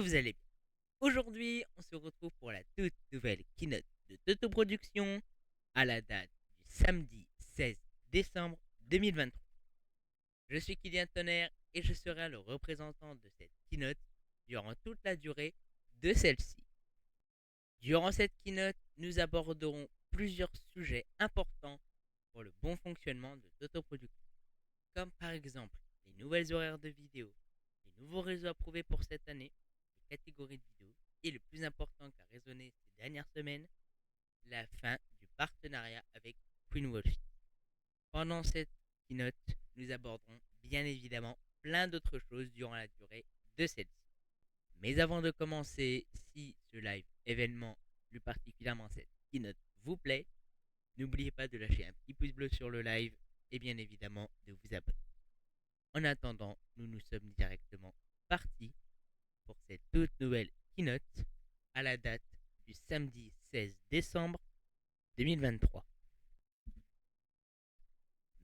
vous allez bien. Aujourd'hui, on se retrouve pour la toute nouvelle keynote de Toto Production à la date du samedi 16 décembre 2023. Je suis Kylian Tonnerre et je serai le représentant de cette keynote durant toute la durée de celle-ci. Durant cette keynote, nous aborderons plusieurs sujets importants pour le bon fonctionnement de Toto Production, comme par exemple les nouvelles horaires de vidéo, les nouveaux réseaux approuvés pour cette année, les catégories de vidéos, et le plus important qu'a résonné ces dernières semaines, la fin du partenariat avec Queen Wolfie. Pendant cette keynote, nous aborderons bien évidemment plein d'autres choses durant la durée de celle-ci. Mais avant de commencer, si ce live événement, plus particulièrement cette keynote, vous plaît, n'oubliez pas de lâcher un petit pouce bleu sur le live et bien évidemment de vous abonner. En attendant, nous sommes directement partis pour cette toute nouvelle keynote à la date du samedi 16 décembre 2023.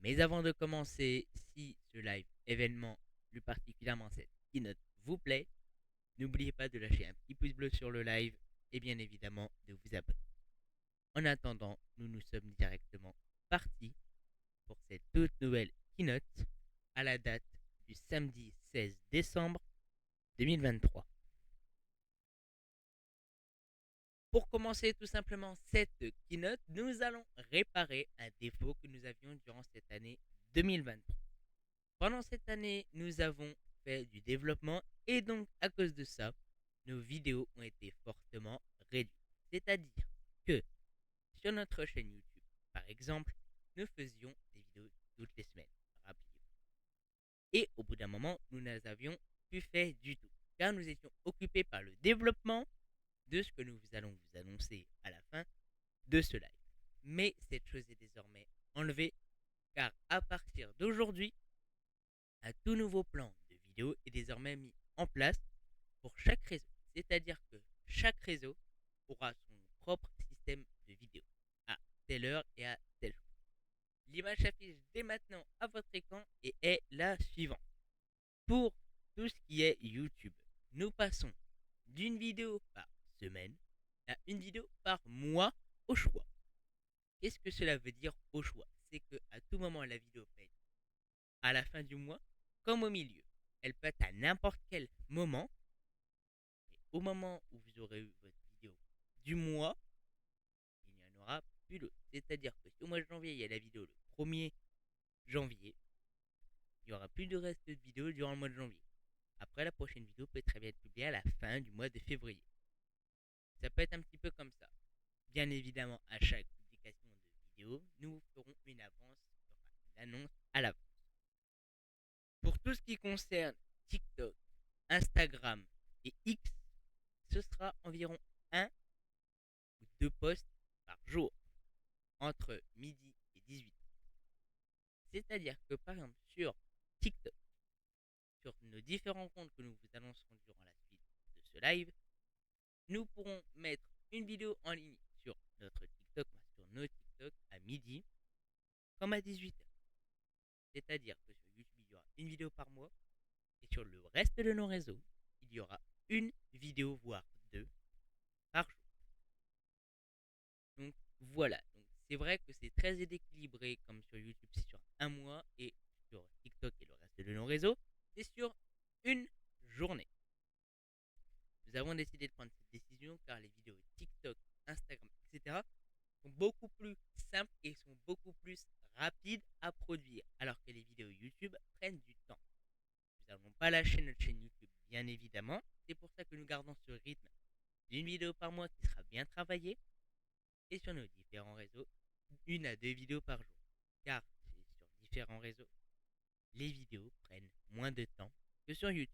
Mais avant de commencer, si ce live événement, plus particulièrement cette keynote, vous plaît, n'oubliez pas de lâcher un petit pouce bleu sur le live et bien évidemment de vous abonner. En attendant, nous sommes directement partis pour cette toute nouvelle keynote à la date du samedi 16 décembre 2023. Pour commencer tout simplement cette keynote, nous allons réparer un défaut que nous avions durant cette année 2023. Pendant cette année, nous avons fait du développement et donc à cause de ça, nos vidéos ont été fortement réduites. C'est-à-dire que sur notre chaîne YouTube, par exemple, nous faisions des vidéos toutes les semaines, rappelez-vous. Et au bout d'un moment, nous n'avions plus fait du tout, car nous étions occupés par le développement de ce que nous allons vous annoncer à la fin de ce live. Mais cette chose est désormais enlevée, car à partir d'aujourd'hui, un tout nouveau plan de vidéo est désormais mis en place pour chaque réseau. C'est-à-dire que chaque réseau aura son propre système de vidéo à telle heure et à tel jour. L'image s'affiche dès maintenant à votre écran et est la suivante. Pour tout ce qui est YouTube, nous passons d'une vidéo par semaine à une vidéo par mois au choix. Qu'est-ce que cela veut dire au choix? C'est que à tout moment la vidéo peut être à la fin du mois comme au milieu. Elle peut être à n'importe quel moment. Et au moment où vous aurez eu votre vidéo du mois, il n'y en aura plus d'autres. C'est-à-dire que si au mois de janvier il y a la vidéo le 1er janvier, il n'y aura plus de reste de vidéo durant le mois de janvier. Après, la prochaine vidéo peut très bien être publiée à la fin du mois de février. Ça peut être un petit peu comme ça. Bien évidemment, à chaque publication de vidéo, nous vous ferons une avance, enfin une annonce à l'avance. Pour tout ce qui concerne TikTok, Instagram et X, ce sera environ un ou deux posts par jour, entre midi et 18h. C'est-à-dire que par exemple sur TikTok, sur nos différents comptes que nous vous annoncerons durant la suite de ce live, nous pourrons mettre une vidéo en ligne sur notre TikTok, sur nos TikTok à midi, comme à 18h. C'est-à-dire que sur YouTube, il y aura une vidéo par mois, et sur le reste de nos réseaux, il y aura une vidéo, voire deux, par jour. Donc voilà, donc c'est vrai que c'est très déséquilibré, comme sur YouTube, c'est sur un mois, et sur TikTok et le reste de nos réseaux, c'est sur une journée. Nous avons décidé de prendre cette décision car les vidéos TikTok, Instagram, etc. sont beaucoup plus simples et sont beaucoup plus rapides à produire, alors que les vidéos YouTube prennent du temps. Nous n'allons pas lâcher notre chaîne YouTube, bien évidemment. C'est pour ça que nous gardons ce rythme d'une vidéo par mois qui sera bien travaillée, et sur nos différents réseaux, une à deux vidéos par jour. Car sur différents réseaux, les vidéos prennent moins de temps que sur YouTube.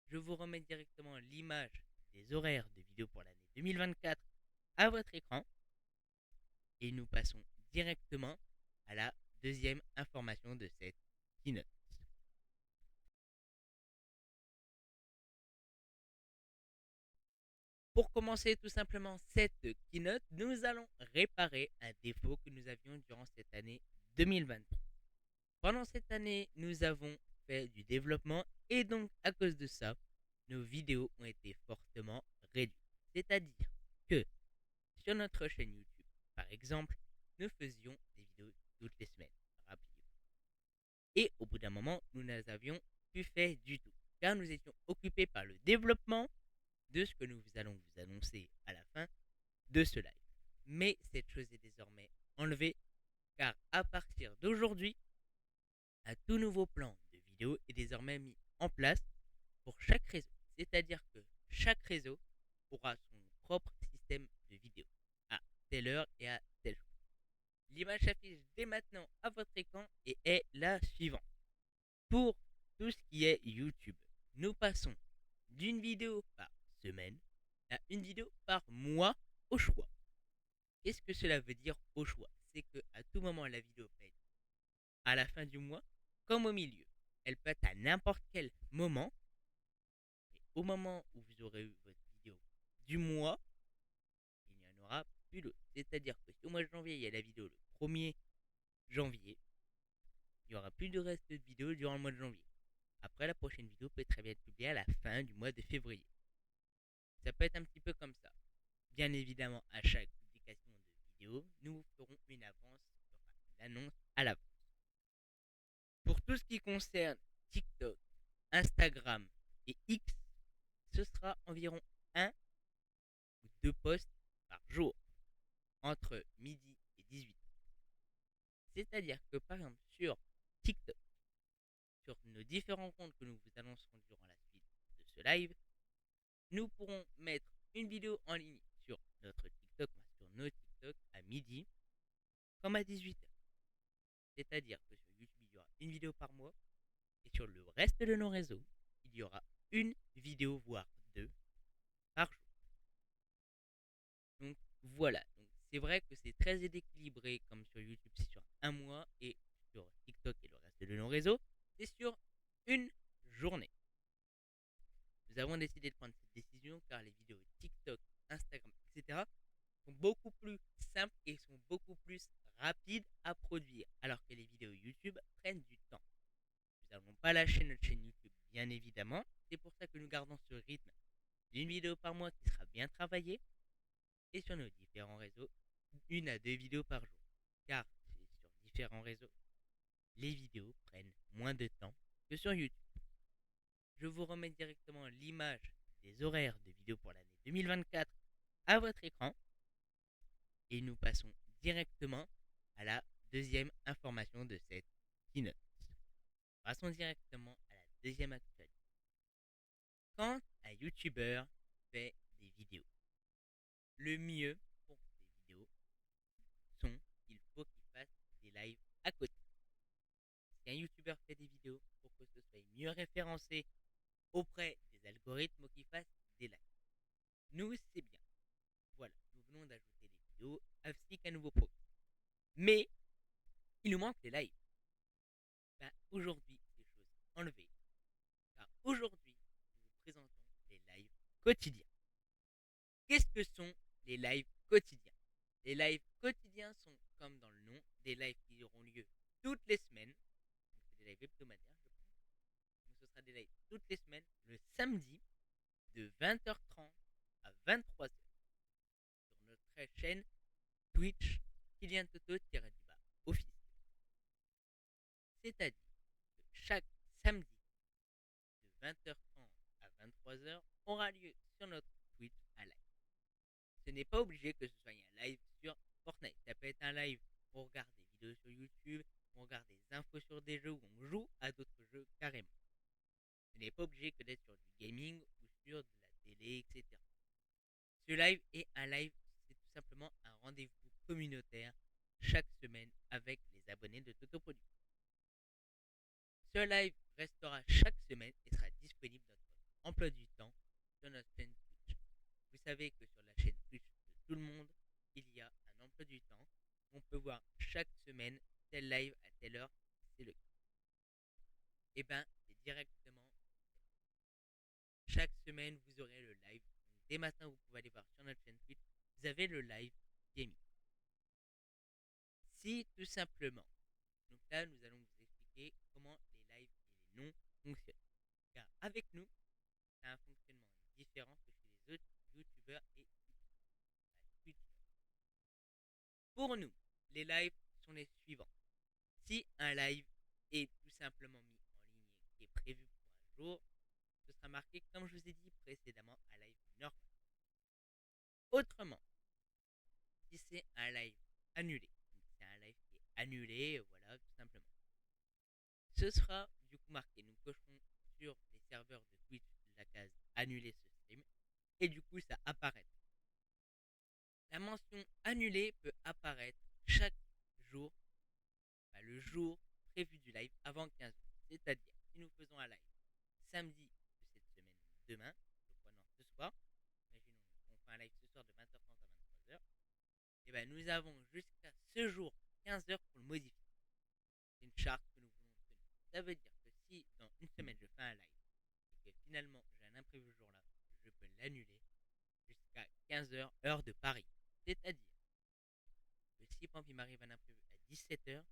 Je vous remets directement l'image des horaires de vidéos pour l'année 2024 à votre écran. Et nous passons directement à la deuxième information de cette keynote. Pour commencer tout simplement cette keynote, nous allons réparer un défaut que nous avions durant cette année 2023. Pendant cette année, nous avons fait du développement et donc à cause de ça, nos vidéos ont été fortement réduites. C'est-à-dire que sur notre chaîne YouTube, par exemple, nous faisions des vidéos toutes les semaines. Rappelez-vous. Et au bout d'un moment, nous n'avions plus fait du tout, car nous étions occupés par le développement de ce que nous allons vous annoncer à la fin de ce live. Mais cette chose est désormais enlevée, car à partir d'aujourd'hui, un tout nouveau plan de vidéo est désormais mis en place pour chaque réseau. C'est-à-dire que chaque réseau aura son propre système de vidéo à telle heure et à tel jour. L'image s'affiche dès maintenant à votre écran et est la suivante. Pour tout ce qui est YouTube, nous passons d'une vidéo par semaine à une vidéo par mois au choix. Qu'est-ce que cela veut dire au choix? C'est que à tout moment la vidéo peut être à la fin du mois comme au milieu. Elle peut être à n'importe quel moment. Et au moment où vous aurez eu votre vidéo du mois, il n'y en aura plus d'autres. C'est-à-dire que si au mois de janvier il y a la vidéo le 1er janvier, il n'y aura plus de reste de vidéo durant le mois de janvier. Après, la prochaine vidéo peut très bien être publiée à la fin du mois de février. Ça peut être un petit peu comme ça. Bien évidemment, à chaque publication de vidéo, nous vous ferons une avance, une annonce à l'avance. Pour tout ce qui concerne TikTok, Instagram et X, ce sera environ 1 ou 2 posts par jour, entre midi et 18h. C'est-à-dire que par exemple sur TikTok, sur nos différents comptes que nous vous annoncerons durant la suite de ce live, nous pourrons mettre une vidéo en ligne sur notre TikTok, sur nos TikTok à midi, comme à 18h. C'est-à-dire que sur YouTube, il y aura une vidéo par mois, et sur le reste de nos réseaux, il y aura une vidéo, voire 2 par jour. Donc voilà, donc c'est vrai que c'est très déséquilibré, comme sur YouTube, c'est sur un mois, et sur TikTok et le reste de nos réseaux, c'est sur une journée. Nous avons décidé de prendre cette décision car les vidéos TikTok, Instagram, etc. sont beaucoup plus simples et sont beaucoup plus rapides à produire, alors que les vidéos YouTube prennent du temps. Nous n'allons pas lâcher notre chaîne YouTube, bien évidemment. C'est pour ça que nous gardons ce rythme d'une vidéo par mois qui sera bien travaillée, et sur nos différents réseaux, 1 à 2 vidéos par jour. Car sur différents réseaux, les vidéos prennent moins de temps que sur YouTube. Je vous remets directement l'image des horaires de vidéos pour l'année 2024 à votre écran. Et nous passons directement à la deuxième information de cette keynote. Passons directement à la deuxième actualité. Quand un YouTuber fait des vidéos, le mieux pour ces vidéos sont qu'il faut qu'il fasse des lives à côté. Si un YouTuber fait des vidéos, pour que ce soit mieux référencé auprès des algorithmes, qu'il fasse des lives. Nous, c'est bien. Voilà, nous venons d'ajouter des vidéos ainsi qu'un nouveau programme. Mais il nous manque les lives. Ben, aujourd'hui, ces choses enlevées. Car aujourd'hui, nous vous présentons les lives quotidiens. Qu'est-ce que sont les lives quotidiens? Les lives quotidiens sont, comme dans le nom, des lives qui auront lieu toutes les semaines. Donc c'est des lives hebdomadaires, je pense. Donc ce sera des lives toutes les semaines, le samedi, de 20h30 à 23h. Sur notre chaîne Twitch, Kylian Toto-du-bas officiel. C'est-à-dire que chaque samedi de 20h30 à 23h aura lieu sur notre Twitch un live. Ce n'est pas obligé que ce soit un live sur Fortnite. Ça peut être un live où on regarde des vidéos sur YouTube, où on regarde des infos sur des jeux, où on joue à d'autres jeux carrément. Ce n'est pas obligé que d'être sur du gaming ou sur de la télé, etc. Ce live est un live, c'est tout simplement un rendez-vous communautaire chaque semaine avec les abonnés de Toto Production. Ce live restera chaque semaine et sera disponible dans votre emploi du temps sur notre chaîne Twitch. Vous savez que sur la chaîne Twitch de tout le monde, il y a un emploi du temps. On peut voir chaque semaine tel live à telle heure, c'est le cas. Et ben, c'est directement chaque semaine, vous aurez le live. Donc, dès maintenant, vous pouvez aller voir sur notre chaîne Twitch, vous avez le live gaming. Si tout simplement, donc là, nous allons vous expliquer comment les lives et les noms fonctionnent. Car avec nous, ça a un fonctionnement différent que chez les autres youtubeurs et twitchers. Pour nous, les lives sont les suivants. Si un live est tout simplement mis en ligne et est prévu pour un jour, ce sera marqué, comme je vous ai dit précédemment, un live normal. Autrement, si c'est un live annulé, c'est un live qui est annulé, voilà, tout simplement. Ce sera du coup marqué. Nous cocherons sur les serveurs de Twitch la case annuler ce stream et du coup ça apparaît. La mention annulée peut apparaître chaque jour, le jour prévu du live avant 15h. C'est-à-dire, si nous faisons un live samedi de cette semaine, demain, donc non, ce soir, imaginons qu'on fait un live ce soir de 20h30 à 23h, et ben nous avons jusqu'à ce jour 15h pour le modifier. C'est une charte que nous voulons tenir. Ça veut dire que si dans une semaine je fais un live et que finalement j'ai un imprévu ce jour-là, je peux l'annuler jusqu'à 15h heure de Paris. C'est-à-dire que si par exemple il m'arrive un imprévu à 17h,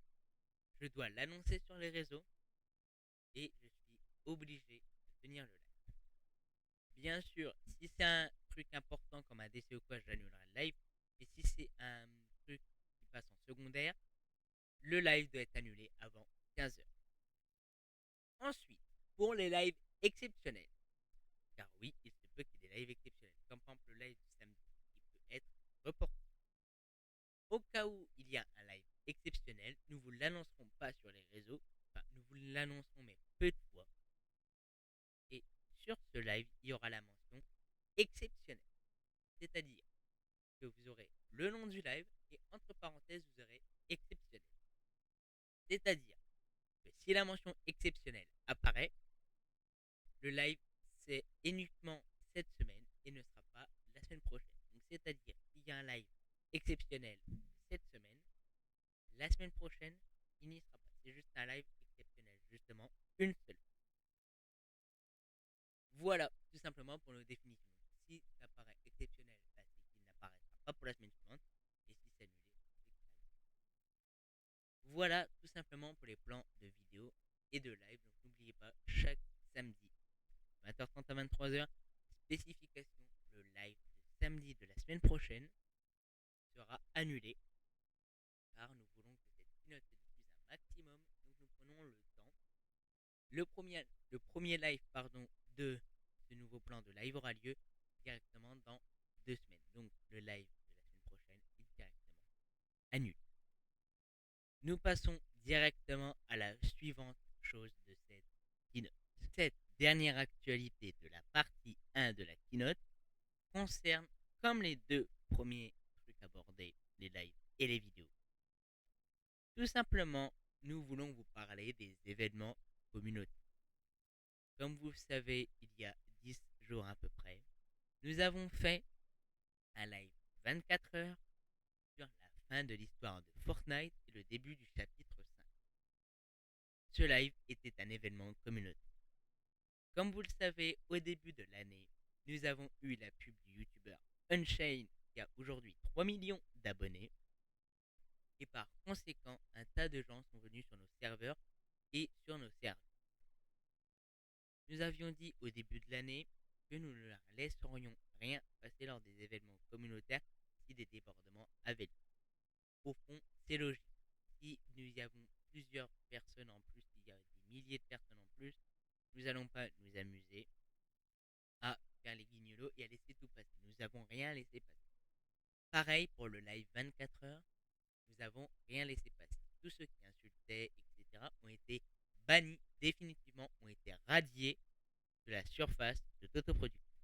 je dois l'annoncer sur les réseaux et je suis obligé de tenir le live. Bien sûr, si c'est un truc important comme un décès ou quoi, j'annulerai le live. Et si c'est un truc qui passe en secondaire, le live doit être annulé avant 15h. Ensuite, pour les lives exceptionnels, car oui, il se peut qu'il y ait des lives exceptionnels, comme par exemple le live du samedi, qui peut être reporté. Au cas où il y a un live exceptionnel, nous vous l'annoncerons pas sur les réseaux, enfin nous vous l'annoncerons mais peu de fois. Et sur ce live, il y aura la mention exceptionnelle. C'est-à-dire que vous aurez le nom du live et entre parenthèses, vous aurez exceptionnel. C'est-à-dire que si la mention exceptionnelle apparaît, le live c'est uniquement cette semaine et ne sera pas la semaine prochaine. Donc c'est-à-dire qu'il y a un live exceptionnel cette semaine, la semaine prochaine, il n'y sera pas. C'est juste un live exceptionnel, justement, une seule. Voilà, tout simplement pour nos définitions. Si ça paraît exceptionnel, c'est qu'il n'apparaîtra pas pour la semaine suivante. Et si c'est annulé, c'est que ça annule. Voilà tout simplement pour les plans de vidéo et de live. Donc n'oubliez pas, chaque samedi, 20h30 à 23h, spécification, le live de samedi de la semaine prochaine sera annulé car nous voulons que cette keynote se diffuse un maximum. Donc nous prenons le temps. Le premier live de ce nouveau plan de live aura lieu directement dans 2 semaines. Donc le live de la semaine prochaine est directement annulé. Nous passons directement à la suivante chose de cette keynote. Cette dernière actualité de la partie 1 de la keynote concerne, comme les deux premiers trucs abordés, les lives et les vidéos. Tout simplement, nous voulons vous parler des événements communautaires. Comme vous le savez, il y a 10 jours à peu près, nous avons fait un live 24 heures sur la fin de l'histoire de Fortnite et le début du chapitre 5. Ce live était un événement communautaire. Comme vous le savez, au début de l'année, nous avons eu la pub du youtubeur Unchained qui a aujourd'hui 3 millions d'abonnés. Et par conséquent, un tas de gens sont venus sur nos serveurs et sur nos serveurs. Nous avions dit au début de l'année que nous ne leur laisserions rien passer lors des événements communautaires si des débordements avaient lieu. Au fond, c'est logique. Si nous y avons plusieurs personnes en plus, s'il y a des milliers de personnes en plus, nous n'allons pas nous amuser à faire les guignolos et à laisser tout passer. Nous n'avons rien laissé passer. Pareil pour le live 24 heures, nous n'avons rien laissé passer. Tous ceux qui insultaient, etc., ont été bannis définitivement, ont été radiés de la surface de Totoproduction.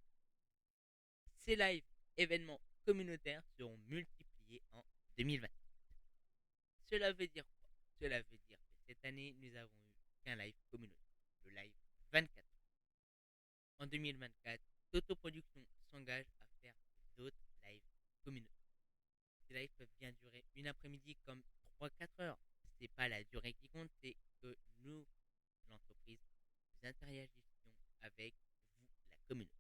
Ces lives événements communautaires seront multipliés en 2020. Cela veut dire quoi? Cela veut dire que cette année, nous avons eu qu'un live communautaire, le live 24. En 2024, Totoproduction s'engage à faire d'autres lives communautaires. Ces lives peuvent bien durer une après-midi comme 3-4 heures. C'est pas la durée qui compte, c'est que nous, l'entreprise, nous interagissions avec vous, la communauté.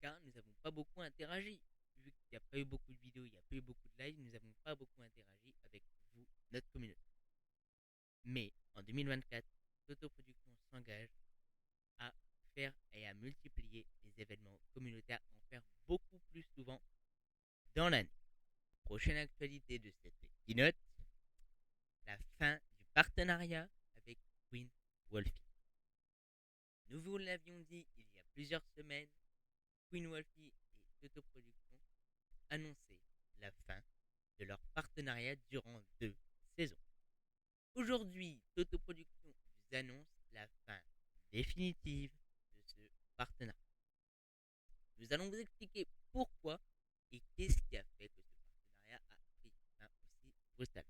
Car nous n'avons pas beaucoup interagi. Vu qu'il n'y a pas eu beaucoup de vidéos, il n'y a pas eu beaucoup de lives, nous n'avons pas beaucoup interagi avec vous, notre communauté. Mais en 2024, l'autoproduction s'engage à faire et à multiplier des événements communautaires et en faire beaucoup plus souvent dans l'année. Prochaine actualité de cette keynote, la fin du partenariat avec Queen Wolfie. Nous vous l'avions dit il y a plusieurs semaines, Queen Wolfie et Toto Productions annonçaient la fin de leur partenariat durant 2 saisons. Aujourd'hui, Toto Productions vous annonce la fin définitive de ce partenariat. Nous allons vous expliquer pourquoi et qu'est-ce qui a fait que ce partenariat a pris fin aussi brutalement.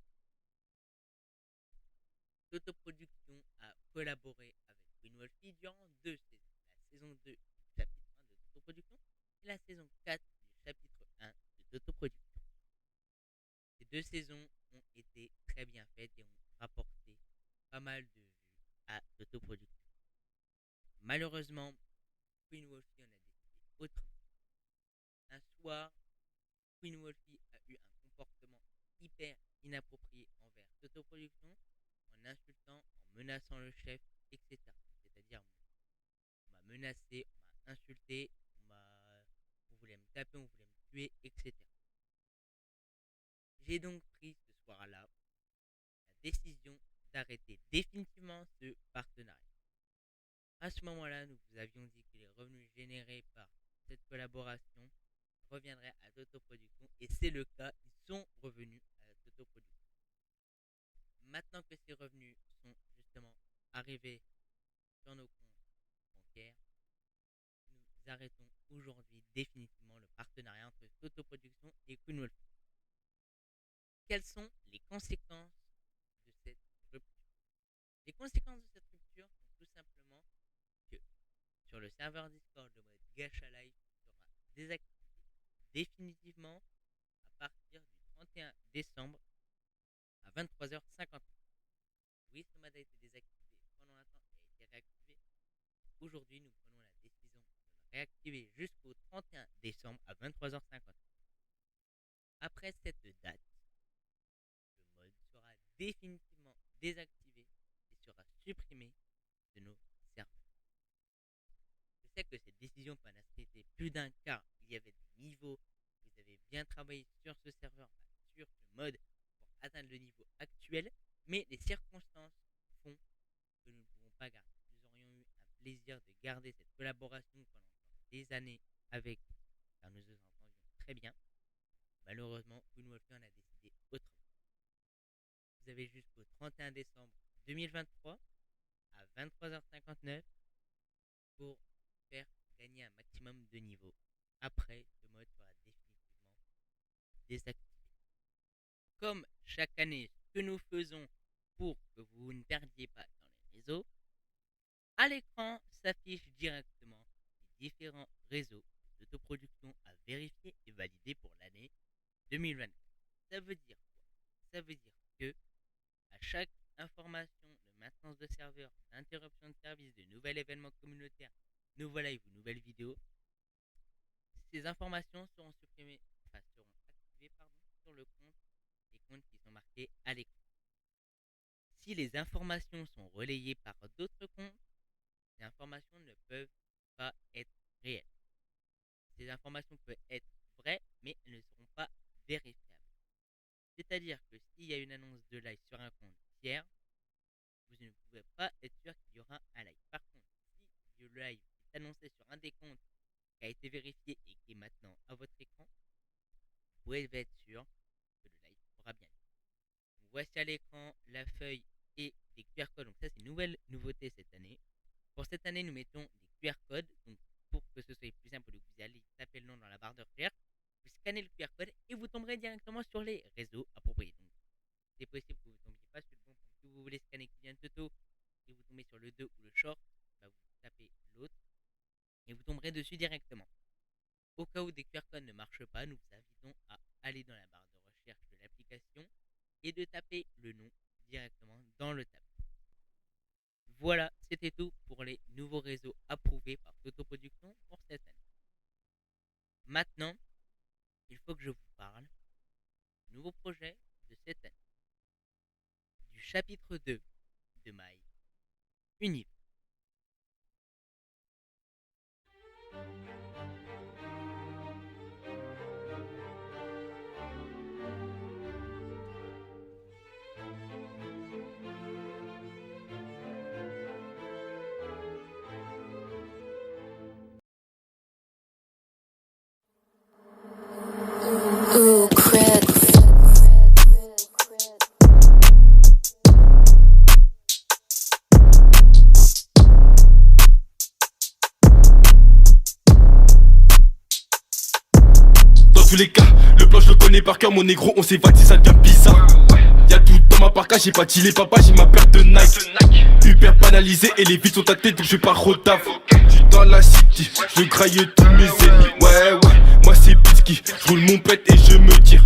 Toto Productions a collaboré avec Queen Wolfie durant 2 saisons. La saison 2 du chapitre 1 de Toto Productions et la saison 4 du chapitre 1 de Toto Productions. Ces 2 saisons ont été très bien faites et ont rapporté pas mal de vues à Toto Productions. Malheureusement, Queen Wolfie en a décidé autrement. Un soir, Queen Wolfie a eu un comportement hyper inapproprié envers Toto Productions en insultant, en menaçant le chef, etc. C'est-à-dire, on m'a menacé, on m'a insulté, on voulait me taper, on voulait me tuer, etc. J'ai donc pris ce soir-là la décision d'arrêter définitivement ce partenariat. À ce moment-là, nous vous avions dit que les revenus générés par cette collaboration reviendraient à Toto Productions et c'est le cas, ils sont revenus à Toto Productions. Maintenant que ces revenus sont justement arrivés sur nos comptes bancaires, nous arrêtons aujourd'hui définitivement le partenariat entre Toto Productions et Queen Wolfie. Quelles sont les conséquences de cette rupture? Les conséquences de cette rupture sont tout simplement que sur le serveur Discord, le mode Gacha Life sera désactivé définitivement à partir du 31 décembre à 23h59. Oui, ce mode a été désactivé pendant un temps et a été réactivé. Aujourd'hui, nous prenons la décision de le réactiver jusqu'au 31 décembre à 23h59. Après cette date, le mode sera définitivement désactivé et sera supprimé de nos serveurs. Je sais que cette décision peut en inquiéter plus d'un car il y avait des niveaux, vous avez bien travaillé sur ce serveur, sur ce mode pour atteindre le niveau actuel, mais les circonstances font que nous ne pouvons pas garder. Nous aurions eu un plaisir de garder cette collaboration pendant encore des années avec, car nous nous entendions très bien. Malheureusement, Queen Wolfie en a décidé autrement. Vous avez jusqu'au 31 décembre 2023 à 23h59 pour faire gagner un maximum de niveaux. Après, ce mode sera définitivement désactivé. Comme chaque année, ce que nous faisons pour que vous ne perdiez pas dans les réseaux, à l'écran s'affichent directement les différents réseaux d'autoproduction à vérifier et valider pour l'année 2024. Ça veut dire quoi? Ça veut dire que à chaque information de maintenance de serveur, d'interruption de service, de nouvel événement communautaire, nouveau live ou nouvelle vidéo, ces informations seront supprimées, seront activées sur le compte, les comptes qui sont marqués à l'écran. Si les informations sont relayées par d'autres comptes, ces informations ne peuvent pas être réelles. Ces informations peuvent être vraies, mais elles ne seront pas vérifiables. C'est-à-dire que s'il y a une annonce de live sur un compte tiers, vous ne pouvez pas être sûr qu'il y aura un live. Par contre, si le live est annoncé sur un des comptes qui a été vérifié et qui est maintenant à votre écran, vous pouvez être sûr que le live aura bien lieu. Donc voici à l'écran la feuille et les QR codes. Donc ça, c'est une nouvelle nouveauté cette année. Pour cette année, nous mettons des QR codes. Donc pour que ce soit plus simple, vous allez taper le nom dans la barre de recherche, vous scannez le QR code et vous tomberez directement sur les réseaux appropriés. Donc c'est possible que vous ne tombiez pas sur le bon compte. Si vous voulez scanner Kylian Toto et vous tombez sur le 2 ou le short, bah vous tapez l'autre et vous tomberez dessus directement. Au cas où des QR codes ne marchent pas, nous vous invitons à aller dans la barre de recherche de l'application et de taper le nom directement dans le tab. Voilà, c'était tout pour les nouveaux réseaux approuvés par Toto Production pour cette année. Maintenant, il faut que je vous parle du nouveau projet de cette année, du chapitre 2 de My Universe. par cœur, mon négro, on s'évade si ça devient bizarre. Y'a tout dans ma parka, j'ai pas dit les papas, j'ai ma paire de Nike. Hyper banalisé et les vides sont à tête donc je pars au taf. J'suis dans la city, je graille tous mes ennemis. Ouais, moi c'est Bisky, j'roule mon pet et je me tire.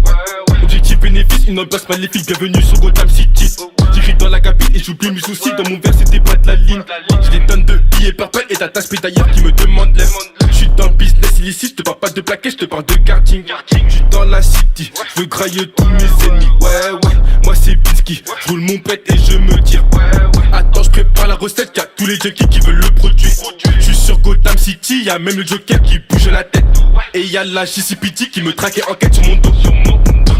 Objectif bénéfice, une ambiance maléfique, bienvenue sur Gotham City. J'écris dans la capitale et j'oublie mes soucis, dans mon verre c'était pas de la ligne. J'ai des tonnes de billets perpètes et t'as tasse d'ailleurs qui me demande l'aide. J'suis dans le business illicite, j'te parle pas de plaquet, j'te parle de karting. J'suis dans la city, j'veux grailler tous mes ennemis. Ouais, moi c'est Bisky, j'roule mon pet et je me tire. Attends, j'prépare la recette, y'a tous les junkies qui veulent le produit. J'suis sur Gotham City, y'a même le Joker qui bouge la tête. Et y'a la JCPD qui me traque et enquête sur mon dos.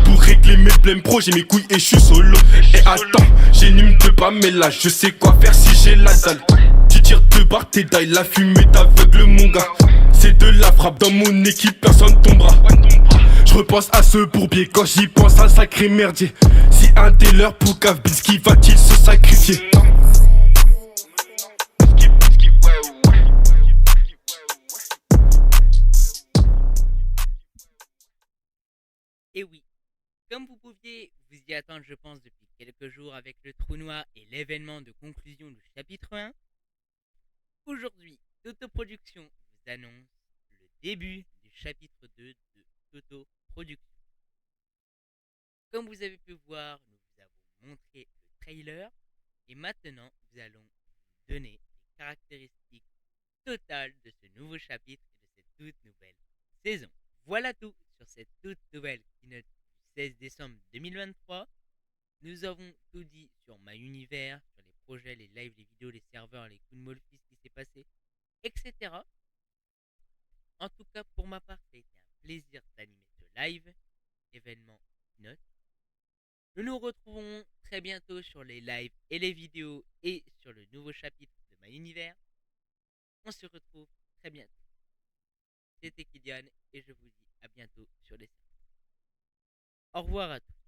Pour régler mes blèmes pro, j'ai mes couilles et j'suis solo. Et attends, j'énime de pas, mais là je sais quoi faire si j'ai la dalle. Tu tires de barre, t'es d'ail, la fumée t'aveugle mon gars. C'est de la frappe dans mon équipe, personne tombera. Je repense à ce bourbier quand j'y pense à un sacré merdier. Si un des leurs poucave, Bisky va-t-il se sacrifier? Et oui, comme vous pouviez vous y attendre, je pense, depuis quelques jours avec le trou noir et l'événement de conclusion du chapitre 1, aujourd'hui, Toto Production vous annonce le début du chapitre 2 de Toto Production. Comme vous avez pu voir, nous vous avons montré le trailer et maintenant nous allons vous donner les caractéristiques totales de ce nouveau chapitre et de cette toute nouvelle saison. Voilà tout sur cette toute nouvelle keynote du 16 décembre 2023. Nous avons tout dit sur MyUnivers, sur les projets, les lives, les vidéos, les serveurs, les coups de molfis, ce qui s'est passé, etc. En tout cas, pour ma part, ça a été un plaisir d'animer ce live, événement keynote. Nous nous retrouverons très bientôt sur les lives et les vidéos et sur le nouveau chapitre de MyUnivers. On se retrouve très bientôt. C'était Kylian et je vous dis à bientôt sur les serveurs. Au revoir à tous.